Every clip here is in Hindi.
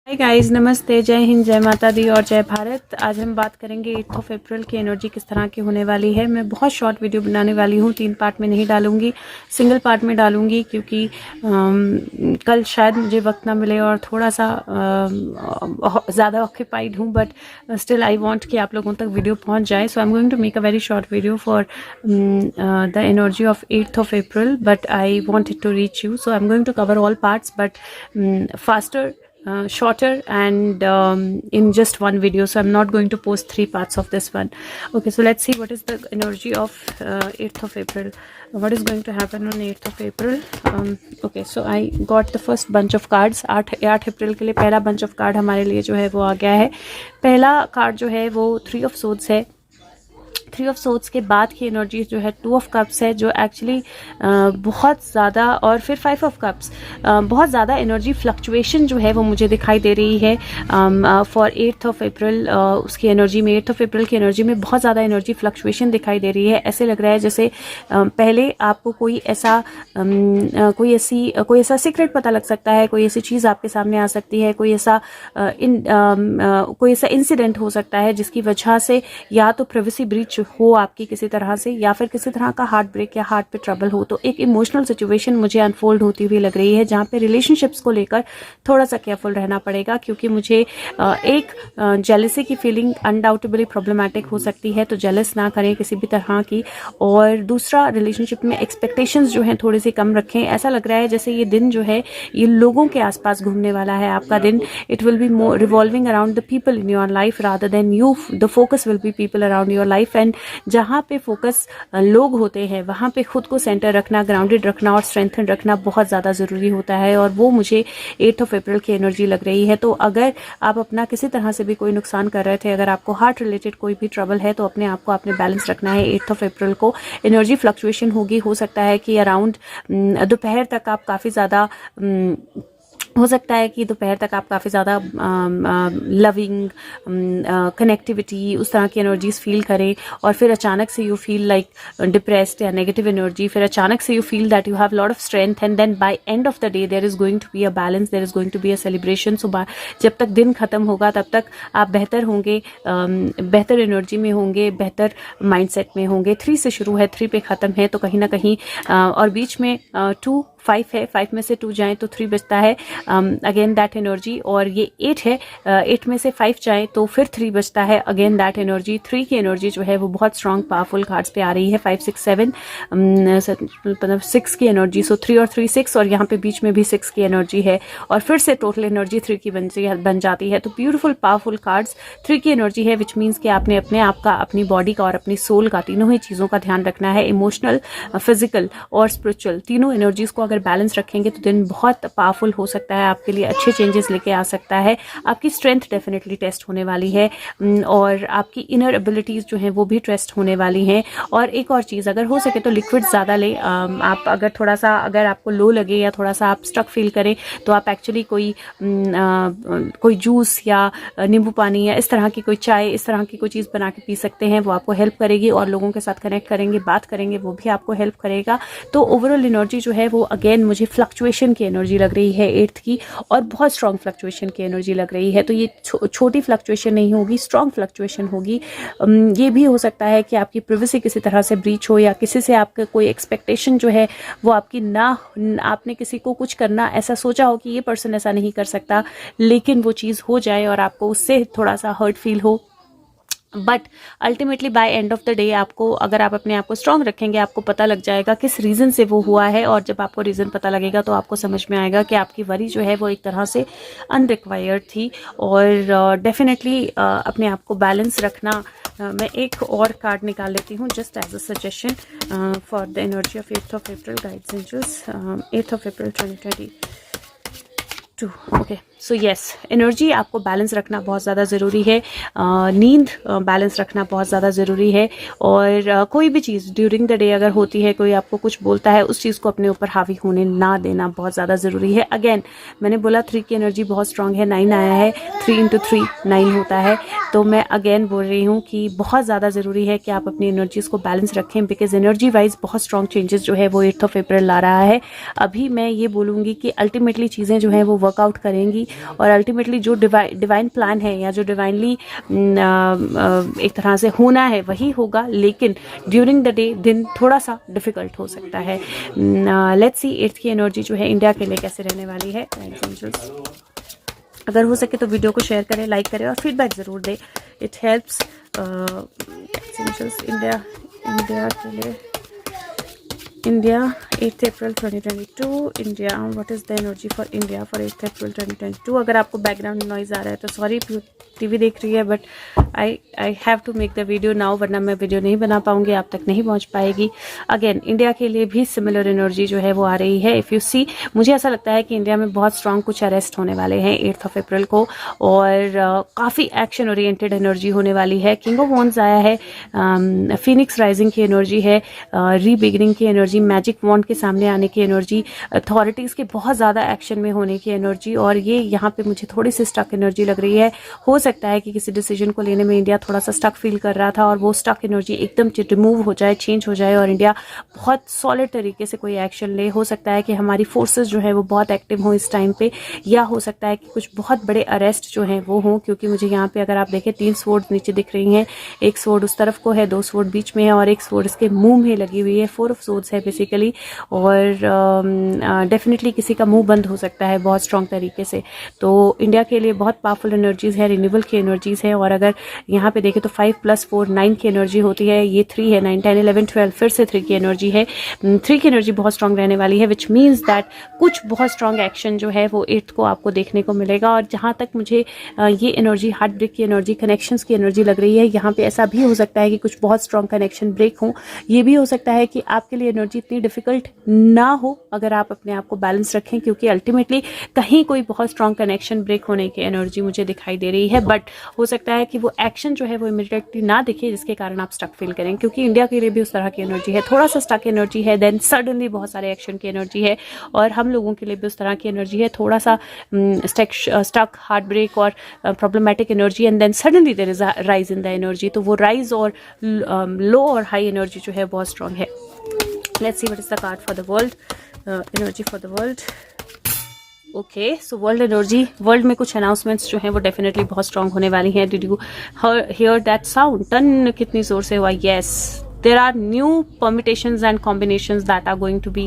हाय गाइस, नमस्ते, जय हिंद, जय माता दी और जय भारत। आज हम बात करेंगे 8 अप्रैल की एनर्जी किस तरह की होने वाली है। मैं बहुत शॉर्ट वीडियो बनाने वाली हूँ, 3 पार्ट में नहीं डालूंगी, सिंगल पार्ट में डालूंगी क्योंकि कल शायद मुझे वक्त ना मिले और थोड़ा सा ज़्यादा ऑक्यूपाइड हूँ, बट स्टिल आई वांट कि आप लोगों तक वीडियो पहुँच जाए। So I am going to make a very short video for the energy of 8 April, but I wanted to reach you, so I'm going to cover all parts, but faster, shorter, and in just one video. So I'm not going to post 3 parts of this one. Okay, so let's see what is the energy of 8th of April. What is going to happen on 8th of April? Okay, so I got the first bunch of cards. 8 अप्रैल के लिए पहला bunch of card हमारे लिए जो है वो आ गया है। पहला कार्ड जो है वो 3 of Swords है। 3 ऑफ सोर्ड्स के बाद की एनर्जी जो है 2 ऑफ कप्स है, जो एक्चुअली बहुत ज़्यादा, और फिर 5 ऑफ कप्स, बहुत ज़्यादा एनर्जी फ्लक्चुएशन जो है वो मुझे दिखाई दे रही है फॉर 8th ऑफ अप्रैल। उसकी एनर्जी में 8th ऑफ अप्रैल की एनर्जी में बहुत ज़्यादा एनर्जी फ्लक्चुएशन दिखाई दे रही है। ऐसे लग रहा है जैसे पहले आपको कोई ऐसा सीक्रेट पता लग सकता है, कोई ऐसी चीज़ आपके सामने आ सकती है, कोई ऐसा इंसिडेंट हो सकता है जिसकी वजह से या तो प्राइवेसी ब्रीच हो आपकी किसी तरह से, या फिर किसी तरह का हार्ट ब्रेक या हार्ट पे ट्रबल हो। तो एक इमोशनल सिचुएशन मुझे अनफोल्ड होती हुई लग रही है, जहाँ पे रिलेशनशिप्स को लेकर थोड़ा सा केयरफुल रहना पड़ेगा, क्योंकि मुझे एक जेलसी की फीलिंग अनडाउटेबली प्रॉब्लमैटिक हो सकती है। तो जेलस ना करें किसी भी तरह की। और दूसरा, रिलेशनशिप में एक्सपेक्टेशंस जो हैं थोड़ी सी कम रखें। ऐसा लग रहा है जैसे ये दिन जो है ये लोगों के आसपास घूमने वाला है। आपका दिन, it will be more revolving around the people in your life rather than you. The focus will be people around your life, and जहाँ पे फोकस लोग होते हैं वहाँ पे खुद को सेंटर रखना, ग्राउंडेड रखना और स्ट्रेंथन रखना बहुत ज़्यादा ज़रूरी होता है। और वो मुझे 8 ऑफ अप्रैल की एनर्जी लग रही है। तो अगर आप अपना किसी तरह से भी कोई नुकसान कर रहे थे, अगर आपको हार्ट रिलेटेड कोई भी ट्रबल है, तो अपने आप को आपने बैलेंस रखना है। 8 ऑफ अप्रैल को एनर्जी फ्लक्चुएशन होगी। हो सकता है कि अराउंड दोपहर तक आप काफ़ी ज़्यादा हो सकता है कि दोपहर तक आप काफ़ी ज़्यादा लविंग कनेक्टिविटी, उस तरह की एनर्जीज फील करें, और फिर अचानक से यू फील लाइक डिप्रेस्ड या नेगेटिव एनर्जी, फिर अचानक से you feel that you have lot of strength, and then by end of the day there is going to be a balance, there is going to be a celebration. So जब तक दिन खत्म होगा तब तक आप बेहतर होंगे, बेहतर एनर्जी में होंगे, बेहतर माइंडसेट में होंगे। 3 से शुरू है, 3 पे ख़त्म है, तो कहीं ना कहीं और बीच में 2 5 है, 5 में से 2 जाएं तो 3 बचता है, अगेन दैट एनर्जी। और ये 8 है, 8 में से 5 जाएं तो फिर 3 बचता है, अगेन दैट एनर्जी। 3 की एनर्जी जो है वो बहुत स्ट्रॉन्ग पावरफुल कार्ड्स पे आ रही है। 5 6 7 मतलब 6 की एनर्जी। सो 3 और 3 6, और यहाँ पे बीच में भी 6 की एनर्जी है, और फिर से टोटल एनर्जी 3 की बन जाती है। तो ब्यूटीफुल पावरफुल कार्ड्स 3 की एनर्जी है, विच मीन्स कि आपने अपने आप का, अपनी बॉडी का और अपनी सोल का, तीनों ही चीज़ों का ध्यान रखना है। इमोशनल, फिजिकल और स्पिरिचुअल, तीनों एनर्जीज को अगर बैलेंस रखेंगे तो दिन बहुत पावरफुल हो सकता है, आपके लिए अच्छे चेंजेस लेके आ सकता है। आपकी स्ट्रेंथ डेफिनेटली टेस्ट होने वाली है, और आपकी इनर एबिलिटीज़ जो हैं वो भी टेस्ट होने वाली हैं। और एक और चीज़, अगर हो सके तो लिक्विड ज़्यादा लें। आप अगर थोड़ा सा, अगर आपको लो लगे या थोड़ा सा आप स्ट्रक फील करें, तो आप एक्चुअली कोई जूस या नींबू पानी या इस तरह की कोई चाय, इस तरह की कोई चीज़ बना के पी सकते हैं। वो आपको हेल्प करेगी, और लोगों के साथ कनेक्ट करेंगे, बात करेंगे, वो भी आपको हेल्प करेगा। तो ओवरऑल एनर्जी जो है वो अगेन मुझे फ्लक्चुएशन की एनर्जी लग रही है 8th की, और बहुत स्ट्रॉन्ग फ्लक्चुएशन की एनर्जी लग रही है। तो ये छोटी फ्लक्चुएशन नहीं होगी, स्ट्रॉन्ग फ्लक्चुएशन होगी। ये भी हो सकता है कि आपकी प्राइवेसी किसी तरह से ब्रीच हो, या किसी से आपका कोई एक्सपेक्टेशन जो है वो आपकी ना, आपने किसी को कुछ करना ऐसा सोचा हो कि ये पर्सन ऐसा नहीं कर सकता, लेकिन वो चीज़ हो जाए और आपको उससे थोड़ा सा हर्ट फील हो। But ultimately by end of the day आपको, अगर आप अपने आप को स्ट्रांग रखेंगे, आपको पता लग जाएगा किस रीज़न से वो हुआ है। और जब आपको रीज़न पता लगेगा तो आपको समझ में आएगा कि आपकी वरी जो है वो एक तरह से अनरिक्वायर्ड थी। और डेफिनेटली अपने आप को बैलेंस रखना। मैं एक और कार्ड निकाल लेती हूँ just as a suggestion for the energy of 8th of April guides angels, 8th of April 2022। Okay, so yes, energy आपको बैलेंस रखना बहुत ज़्यादा ज़रूरी है। नींद बैलेंस रखना बहुत ज़्यादा ज़रूरी है। और कोई भी चीज़ ड्यूरिंग द डे अगर होती है, कोई आपको कुछ बोलता है, उस चीज़ को अपने ऊपर हावी होने ना देना बहुत ज़्यादा ज़रूरी है। अगेन मैंने बोला 3 की एनर्जी बहुत स्ट्रांग है, 9 आया है, 3 × 3 9 होता है। तो मैं अगेन बोल रही हूँ कि बहुत ज़्यादा ज़रूरी है कि आप अपनी एनर्जीज़ को बैलेंस रखें, बिकॉज एनर्जी वाइज बहुत स्ट्रॉन्ग चेंजेस जो है वो 8th ऑफ अप्रैल ला रहा है। अभी मैं ये बोलूँगी कि अल्टीमेटली चीज़ें जो हैं वो वर्कआउट करेंगी, और अल्टीमेटली जो डिवाइन प्लान है या जो डिवाइनली एक तरह से होना है वही होगा, लेकिन ड्यूरिंग द डे दिन थोड़ा सा डिफिकल्ट हो सकता है। लेट्स सी 8th की एनर्जी जो है इंडिया के लिए कैसे रहने वाली है। अगर हो सके तो वीडियो को शेयर करें, लाइक करें और फीडबैक ज़रूर दें, इट हेल्प्स। इंडिया के लिए India 8th April 2022 India, what is the energy for India for 8th April 2022? अगर आपको बैकग्राउंड नॉइज आ रहा है तो सॉरी, टीवी देख रही है, but I have to make the video now, वरना मैं वीडियो नहीं बना पाऊंगी, आप तक नहीं पहुंच पाएगी। अगेन इंडिया के लिए भी सिमिलर एनर्जी जो है वो आ रही है। इफ़ यू सी, मुझे ऐसा लगता है कि इंडिया में बहुत स्ट्रांग कुछ अरेस्ट होने वाले हैं 8th अप्रैल को, और काफ़ी एक्शन ओरिएंटेड एनर्जी होने वाली है। किंग ऑफ वॉन्ड्स आया है, फिनिक्स राइजिंग की एनर्जी है, रीबिगिनिंग की एनर्जी, मैजिक वॉन्ड के सामने आने की एनर्जी, अथॉरिटीज़ के बहुत ज़्यादा एक्शन में होने की एनर्जी, और ये यहाँ पे मुझे थोड़ी सी स्टक एनर्जी लग रही है। हो सकता है कि किसी डिसीजन को लेने में इंडिया थोड़ा सा स्टक फील कर रहा था और वो स्टक एनर्जी एकदम रिमूव हो जाए, चेंज हो जाए और इंडिया बहुत सॉलिड तरीके से कोई एक्शन ले। हो सकता है कि हमारी फोर्सेस जो है वो बहुत एक्टिव हों इस टाइम पे, या हो सकता है कि कुछ बहुत बड़े अरेस्ट जो हैं वो हों, क्योंकि मुझे यहाँ पे अगर आप देखें 3 स्वॉर्ड नीचे दिख रही हैं, एक स्वॉर्ड उस तरफ को है, 2 स्वॉर्ड बीच में है और एक स्वॉर्ड इसके मुंह में लगी हुई है। 4 ऑफ स्वॉर्ड्स है बेसिकली, और डेफिनेटली किसी का मुंह बंद हो सकता है बहुत स्ट्रॉन्ग तरीके से। तो इंडिया के लिए बहुत पावरफुल एनर्जीज है, रिन्यूएबल की एनर्जीज है। और अगर यहाँ पे देखें तो 5 + 4 9 की एनर्जी होती है, ये 3 है, 9 10 11 12 फिर से 3 की एनर्जी है। 3 की एनर्जी बहुत स्ट्रॉन्ग रहने वाली है, विच मीन्स दैट कुछ बहुत स्ट्रॉन्ग एक्शन जो है वो 8th को आपको देखने को मिलेगा। और जहाँ तक मुझे ये एनर्जी हार्ट ब्रेक की एनर्जी, कनेक्शंस की एनर्जी लग रही है, यहाँ पे ऐसा भी हो सकता है कि कुछ बहुत स्ट्रॉन्ग कनेक्शन ब्रेक हो। ये भी हो सकता है कि आपके लिए एनर्जी इतनी डिफिकल्ट ना हो अगर आप अपने आप को बैलेंस रखें, क्योंकि अल्टीमेटली कहीं कोई बहुत स्ट्रॉन्ग कनेक्शन ब्रेक होने की एनर्जी मुझे दिखाई दे रही है। बट हो सकता है कि वो एक्शन जो है वो इमीडिएटली ना दिखे, जिसके कारण आप स्टक फील करें, क्योंकि इंडिया के लिए भी उस तरह की एनर्जी है, थोड़ा सा स्टक एनर्जी है, देन सडनली बहुत सारे एक्शन की एनर्जी है। और हम लोगों के लिए भी उस तरह की एनर्जी है, थोड़ा सा स्टक, हार्ट ब्रेक और problematic energy, and then suddenly there is a rise in the energy. तो वो राइज और लो और हाई एनर्जी जो है बहुत स्ट्रॉन्ग है। Let's see what is the card for the world, energy for the world. Okay, so world energy, world में कुछ अनाउंसमेंट्स जो हैं वो डेफिनेटली बहुत स्ट्रांग होने वाली हैं। Did you hear that sound? टन कितनी जोर से हुआ? Yes, there are new permutations and combinations that are going to be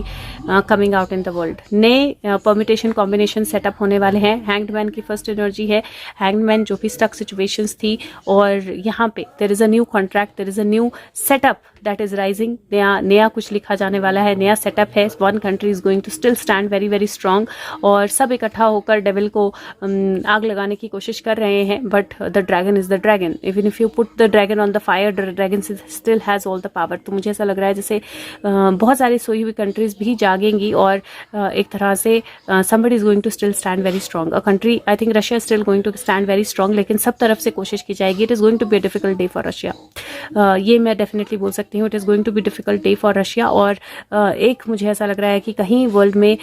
coming out in the world. नए permutation combination setup होने वाले हैं। Hanged Man की first energy है, Hanged Man जो भी stuck situations थी, और यहाँ पे there is a new contract, there is a new setup that is rising. नया कुछ लिखा जाने वाला है, नया setup है। One country is going to still stand very very strong, और सब इकट्ठा होकर डेविल को आग लगाने की कोशिश कर रहे हैं। But the dragon is the dragon. Even if you put the dragon on the fire, the dragon still has all the power. तो मुझे ऐसा लग रहा है जैसे बहुत सारी सोई हुई कंट्रीज भी जागेंगी, और एक तरह से somebody is going to still stand very strong. A country, I think Russia is still going to stand very strong, लेकिन सब तरफ से कोशिश की जाएगी। It is going to be a difficult day for Russia. ये मैं डेफिनेटली बोल सकती हूँ, it is going to be difficult day for Russia। और एक मुझे ऐसा लग रहा है कि कहीं वर्ल्ड में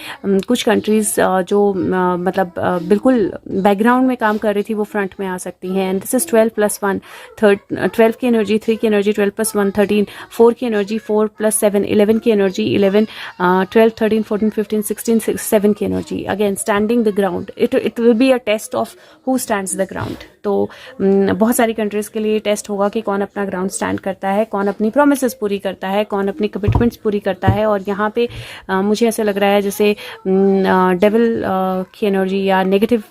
कुछ कंट्रीज जो मतलब बिल्कुल बैकग्राउंड में काम कर रही थी वो फ्रंट में आ सकती हैं। एंड दिस इज 12 + 1 12 की एनर्जी, 3 की एनर्जी, 12 + 1 13, 4 की एनर्जी, 4 + 7 11 की एनर्जी, 11 12 13 14 15 16 7 की energy. Again standing the ground, it will be a test of who stands the ground. तो बहुत सारी कंट्रीज के लिए टेस्ट होगा कि कौन अपना ग्राउंड स्टैंड करता है, कौन अपनी प्रोमिसेस पूरी करता है, कौन अपनी कमिटमेंट्स पूरी करता है। और यहाँ पे मुझे ऐसा लग रहा है जैसे डेविल की एनर्जी या नेगेटिव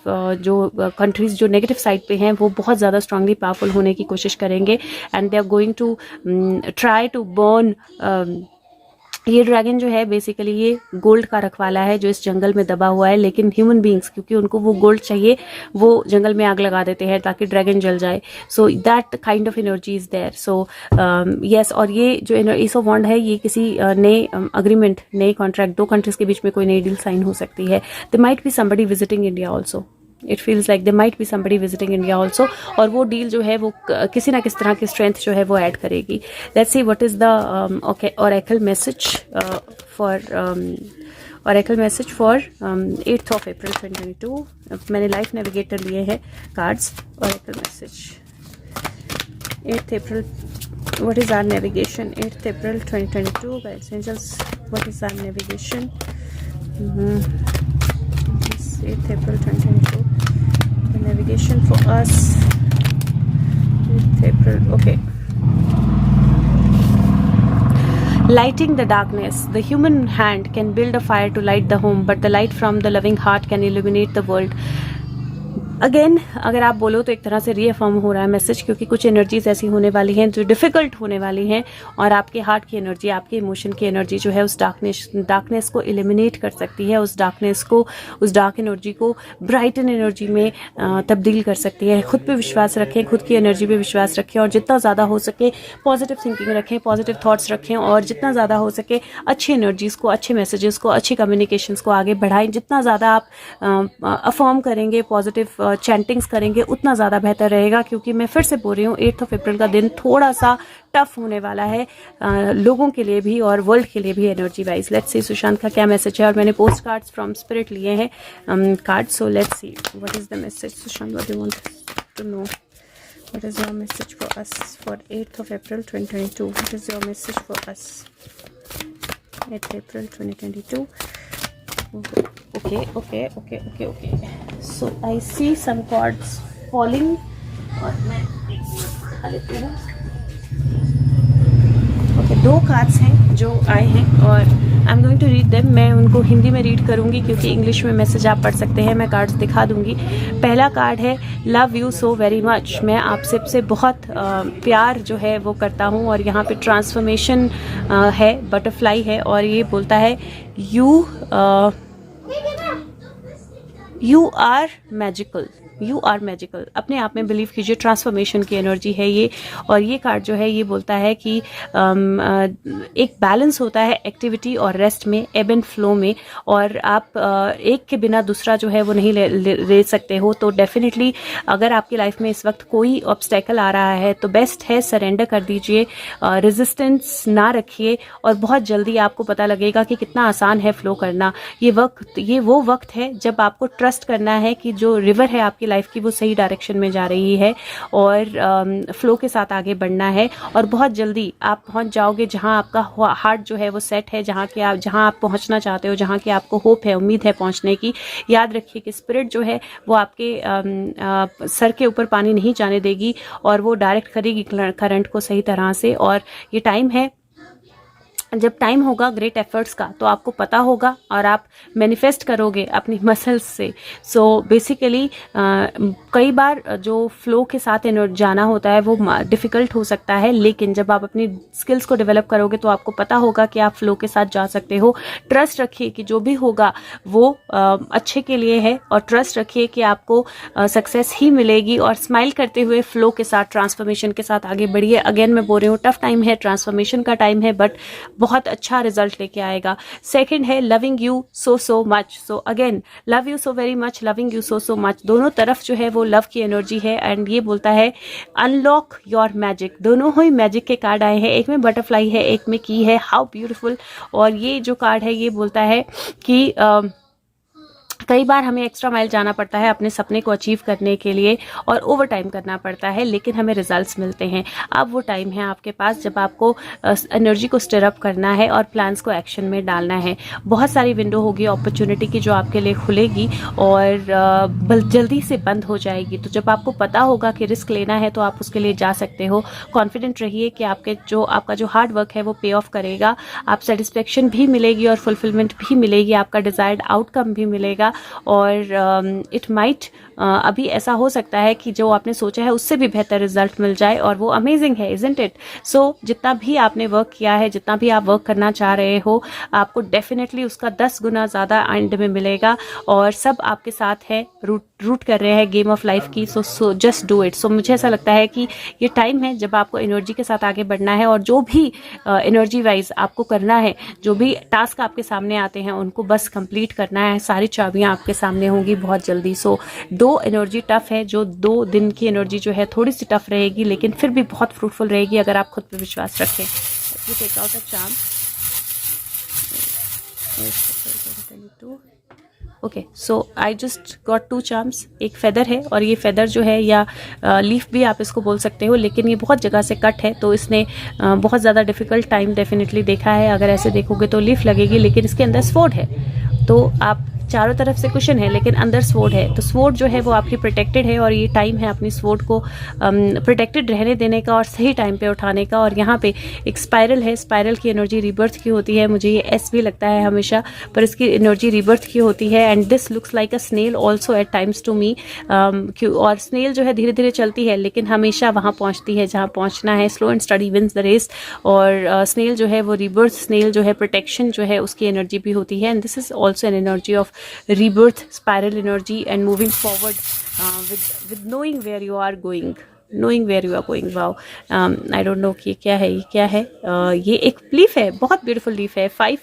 जो कंट्रीज जो नेगेटिव साइड पे हैं वो बहुत ज़्यादा स्ट्रांगली पावरफुल होने की कोशिश करेंगे, and they are going to try to burn. ये ड्रैगन जो है बेसिकली ये गोल्ड का रखवाला है जो इस जंगल में दबा हुआ है, लेकिन ह्यूमन बींग्स क्योंकि उनको वो गोल्ड चाहिए वो जंगल में आग लगा देते हैं ताकि ड्रैगन जल जाए। So that kind of energy is there. So yes, और ये जो एस ऑफ वॉन्ड है ये किसी नए अग्रीमेंट, नए कॉन्ट्रैक्ट, 2 कंट्रीज के बीच में कोई नई डील साइन हो सकती है। They might be somebody visiting India also, it feels like they might be somebody visiting India also, और वो डील जो है वो किसी ना किसी तरह की स्ट्रेंथ जो है वो ऐड करेगी। Let's see what is the oracle message for oracle message for 8th of April 2022। मैंने लाइफ नेविगेटर लिए हैं cards. Oracle message 8th April, what is our navigation 8th April 2022 guys, angels, what is our navigation? 8th April 2022 us. 8th April. Okay. Lighting the darkness. The human hand can build a fire to light the home, but the light from the loving heart can illuminate the world. Again अगर आप बोलो तो एक तरह से रीअफर्म हो रहा है मैसेज, क्योंकि कुछ एनर्जीज ऐसी होने वाली हैं जो डिफ़िकल्ट होने वाली हैं, और आपके हार्ट की एनर्जी, आपके इमोशन की एनर्जी जो है उस डार्कनेस को एलिमिनेट कर सकती है, उस डार्कनेस को, उस डार्क एनर्जी को ब्राइटन एनर्जी में तब्दील कर सकती है। खुद पे विश्वास रखें, खुद की एनर्जी पे विश्वास रखें, और जितना ज़्यादा हो सके पॉजिटिव थिंकिंग रखें, पॉजिटिव थॉट्स रखें, और जितना ज़्यादा हो सके अच्छी एनर्जीज़ को, अच्छे मैसेजेस को, अच्छी कम्युनिकेशंस को आगे बढ़ाएं। जितना ज़्यादा आप अफर्म करेंगे, पॉजिटिव चैंटिंग्स करेंगे, उतना ज़्यादा बेहतर रहेगा। क्योंकि मैं फिर से बोल रही हूँ 8 अप्रैल का दिन थोड़ा सा टफ होने वाला है लोगों के लिए भी और वर्ल्ड के लिए भी energy wise. Let's see Sushant का क्या मैसेज है, और मैंने पोस्ट कार्ड्स फ्रॉम स्पिरिट लिए हैं card, so let's see what is the message. Sushant, what you want to know, what is your message for us for 8 April 2022? What is your message for us 8 April 2022? Okay. So I see some cards falling. और मैं उठा लेती हूँ। Okay, 2 कार्ड्स हैं जो आए हैं और I am going to read them. मैं उनको हिंदी में रीड करूँगी क्योंकि इंग्लिश में मैसेज आप पढ़ सकते हैं। मैं कार्ड्स दिखा दूँगी। पहला कार्ड है love you so very much. मैं आप सबसे बहुत प्यार जो है वो करता हूँ, और यहाँ पे ट्रांसफॉर्मेशन है, बटरफ्लाई है, और ये बोलता है you are magical, you are magical. अपने आप में बिलीव कीजिए, ट्रांसफॉर्मेशन की एनर्जी है ये। और ये कार्ड जो है ये बोलता है कि एक बैलेंस होता है एक्टिविटी और रेस्ट में, एब एंड फ्लो में, और आप एक के बिना दूसरा जो है वो नहीं ले सकते हो। तो डेफिनेटली अगर आपकी लाइफ में इस वक्त कोई ऑब्स्टेकल आ रहा है तो बेस्ट है सरेंडर कर दीजिए, रेजिस्टेंस ना रखिए, और बहुत जल्दी आपको पता लगेगा कि कितना आसान है फ्लो करना। ये वो वक्त है जब आपको ट्रस्ट करना है कि जो रिवर है आपकी लाइफ की वो सही डायरेक्शन में जा रही है, और फ्लो के साथ आगे बढ़ना है, और बहुत जल्दी आप पहुंच जाओगे जहां आपका हार्ट जो है वो सेट है, जहां आप पहुंचना चाहते हो, जहां की आपको होप है, उम्मीद है पहुंचने की। याद रखिए कि स्पिरिट जो है वो आपके सर के ऊपर पानी नहीं जाने देगी, और वो डायरेक्ट करेगी करंट को सही तरह से। और ये टाइम है, जब टाइम होगा ग्रेट एफर्ट्स का तो आपको पता होगा और आप मैनिफेस्ट करोगे अपनी मसल्स से। सो बेसिकली कई बार जो फ्लो के साथ जाना होता है वो डिफ़िकल्ट हो सकता है, लेकिन जब आप अपनी स्किल्स को डेवलप करोगे तो आपको पता होगा कि आप फ्लो के साथ जा सकते हो। ट्रस्ट रखिए कि जो भी होगा वो अच्छे के लिए है, और ट्रस्ट रखिए कि आपको सक्सेस ही मिलेगी, और स्माइल करते हुए फ्लो के साथ, ट्रांसफॉर्मेशन के साथ आगे बढ़िए। अगेन मैं बोल रही हूँ टफ टाइम है, ट्रांसफॉर्मेशन का टाइम है, बट बहुत अच्छा रिजल्ट लेके आएगा। सेकंड है loving you so much. So again love you so very much, loving you so much. दोनों तरफ जो है वो लव की एनर्जी है, एंड ये बोलता है अनलॉक योर मैजिक। दोनों ही मैजिक के कार्ड आए हैं, एक में बटरफ्लाई है, एक में की है। How beautiful. और ये जो कार्ड है ये बोलता है कि कई बार हमें एक्स्ट्रा माइल जाना पड़ता है अपने सपने को अचीव करने के लिए, और ओवर टाइम करना पड़ता है, लेकिन हमें रिजल्ट्स मिलते हैं। अब वो टाइम है आपके पास जब आपको एनर्जी को स्टिर अप करना है और प्लान्स को एक्शन में डालना है। बहुत सारी विंडो होगी अपॉर्चुनिटी की जो आपके लिए खुलेगी और जल्दी से बंद हो जाएगी। तो जब आपको पता होगा कि रिस्क लेना है तो आप उसके लिए जा सकते हो। कॉन्फिडेंट रहिए कि आपका जो हार्ड वर्क है वो पे ऑफ करेगा। आप सेटिस्फेक्शन भी मिलेगी और फुलफिलमेंट भी मिलेगी, आपका डिजायर्ड आउटकम भी मिलेगा। और इट माइट अभी ऐसा हो सकता है कि जो आपने सोचा है उससे भी बेहतर रिजल्ट मिल जाए, और वो अमेजिंग है, इजंट इट? सो जितना भी आपने वर्क किया है, जितना भी आप वर्क करना चाह रहे हो, आपको डेफिनेटली उसका 10 गुना ज़्यादा एंड में मिलेगा, और सब आपके साथ है, रूट कर रहे हैं गेम ऑफ लाइफ की। So just do it. So मुझे ऐसा लगता है कि ये टाइम है जब आपको एनर्जी के साथ आगे बढ़ना है, और जो भी एनर्जी वाइज आपको करना है, जो भी टास्क आपके सामने आते हैं उनको बस कंप्लीट करना है। सारी चाबियां आपके सामने होंगी बहुत जल्दी। सो 2 एनर्जी टफ है, जो 2 दिन की एनर्जी जो है थोड़ी सी टफ रहेगी, लेकिन फिर भी बहुत फ्रूटफुल रहेगी अगर आप खुद पर विश्वास रखें। Take out a charm. Okay, so I just got 2 charms. एक फेदर है, और ये फेदर जो है या लीफ भी आप इसको बोल सकते हो, लेकिन ये बहुत जगह से कट है, तो इसने बहुत ज़्यादा डिफिकल्ट टाइम डेफिनेटली देखा है। अगर ऐसे देखोगे तो लीफ लगेगी, लेकिन इसके अंदर स्वॉर्ड है, तो आप चारों तरफ से कुशन है लेकिन अंदर स्वॉर्ड है, तो स्वॉर्ड जो है वो आपकी प्रोटेक्टेड है और ये टाइम है अपनी स्वॉर्ड को प्रोटेक्टेड रहने देने का और सही टाइम पे उठाने का। और यहाँ पे एक स्पाइरल है, स्पाइरल की एनर्जी रीबर्थ की होती है, मुझे ये एस भी लगता है हमेशा, पर इसकी एनर्जी रीबर्थ की होती है। And this looks like a snail also at times to me, और स्नेल जो है धीरे धीरे चलती है लेकिन हमेशा वहाँ पहुँचती है जहाँ पहुँचना है। Slow and steady wins the race. और स्नेल जो है वो रीबर्थ, स्नेल जो है प्रोटेक्शन जो है उसकी एनर्जी भी होती है। And this is also an energy of rebirth, spiral energy and moving forward with knowing where you are going, knowing where you are going. wow, I don't know कि क्या है, ये क्या है। ये एक लीफ है, बहुत ब्यूटीफुल लीफ है। 5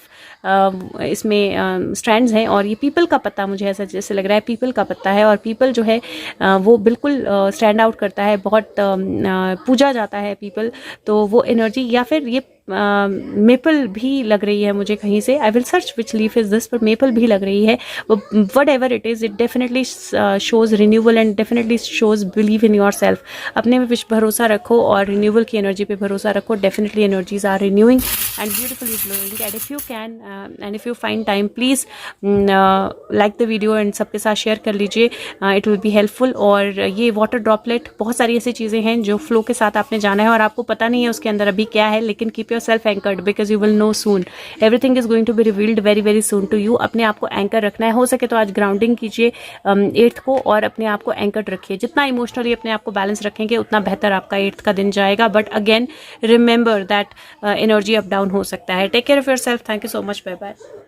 इसमें स्ट्रैंड्स हैं और ये पीपल का पत्ता, मुझे ऐसा जैसे लग रहा है पीपल का पत्ता है। और पीपल जो है वो बिल्कुल स्टैंड आउट करता है, बहुत पूजा जाता है पीपल, तो वो एनर्जी। या फिर ये मेपल भी लग रही है मुझे कहीं से, I will search which leaf is this, पर मेपल भी लग रही है। What ever it is, it definitely shows renewal and definitely shows believe in your self. अपने में भरोसा रखो और रिन्यूअल की एनर्जी पे भरोसा रखो। Definitely energies are renewing and beautifully glowing. And if you can and if you find time, please like the video and सबके साथ शेयर कर लीजिए, इट विल बी हेल्पफुल। और ये वाटर ड्रॉपलेट, बहुत सारी ऐसी चीज़ें हैं जो फ्लो के साथ आपने जाना है और आपको पता नहीं है उसके अंदर अभी क्या है, लेकिन keep yourself anchored because you will know soon, everything is going to be revealed very very soon to you। अपने आप को एंकर रखना है, हो सके तो आज ग्राउंडिंग कीजिए 8th को और अपने आप को एंकर्ड रखिए। जितना इमोशनली अपने आप को बैलेंस रखेंगे उतना बेहतर आपका 8th का दिन जाएगा। But again remember that energy up down हो सकता है। Take care of yourself. Thank you so much. Bye bye.